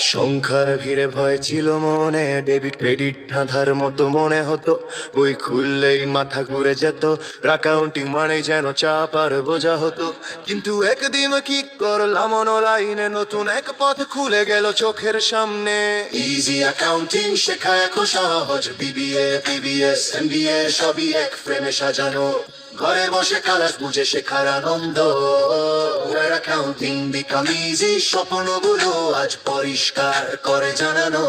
সংখ্যার ভিড়ে ভয় ছিল মনে, ডেবিট ক্রেডিট ধাঁধার মতো মনে হতো। বই খুললেই মাথা ঘুরে যেত, অ্যাকাউন্টিং মানে যেন চাপ আর বোঝা হতো। কিন্তু একদিন কি করলাম অনলাইনে, নতুন এক পথ খুলে গেল চোখের সামনে। ইজি অ্যাকাউন্টিং শেখা এখন সহজ, বিবিএ বিবিএস এমবিএ সবই এক ফ্রেমে সাজানো। ঘরে বসে খালাস বুঝে শেখার আনন্দ। অ্যাকাউন্টিং বিকাম ইজি, স্বপ্নগুলো আজ পরিষ্কার করে জানানো।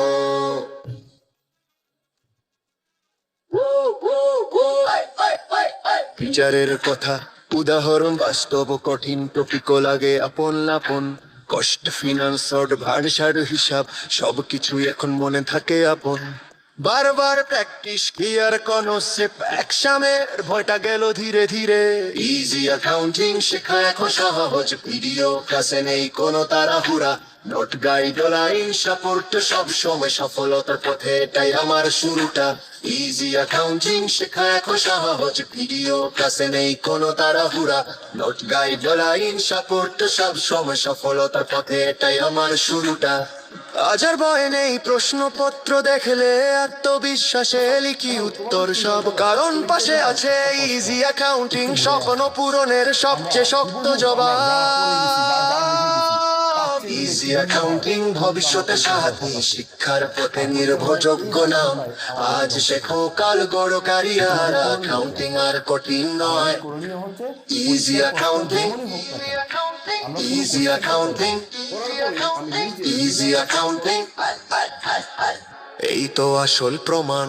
বিচারের কথা উদাহরণ বাস্তব, কঠিন টপিকও লাগে আপন আপন। কষ্ট ফিনান্স ভাষার হিসাব সবকিছুই এখন মনে থাকে আপন। বারবার প্র্যাকটিস ক্লিয়ার কনসেপ্ট, একসামের ভয়টা গেল ধীরে ধীরে। ইজি অ্যাকাউন্টিং শেখা এখন সহজ, ভিডিও ক্লাসে নেই কোনো তাড়াহুড়া। নোট গাইড লাইন সাপোর্ট সব সময় সফলতার পথে, এটাই আমার শুরুটা। ইজি অ্যাকাউন্টিং শেখা এখন সহজ, ভিডিও ক্লাসে নেই কোনো তাড়াহুড়া। নোট গাইড লাইন সাপোর্ট সব সময় সফলতার পথে, এটাই আমার শুরুটা। আজ আর ভয় নেই প্রশ্নপত্র দেখলে, আত্মবিশ্বাসে লিখি উত্তর সব, কারণ পাশে আছে ইজি অ্যাকাউন্টিং, স্বপ্ন পূরণের সবচেয়ে শক্ত জবাব। ইজি অ্যাকাউন্টিং ভবিষ্যতে সাথী, শিক্ষার পথে নির্ভরযোগ্য নাম। আজ শেখো কাল গড় ক্যারিয়ার, অ্যাকাউন্টিং আর কঠিন নয়। Easy accounting, easy accounting, easy accounting, এই তো আসল প্রমাণ।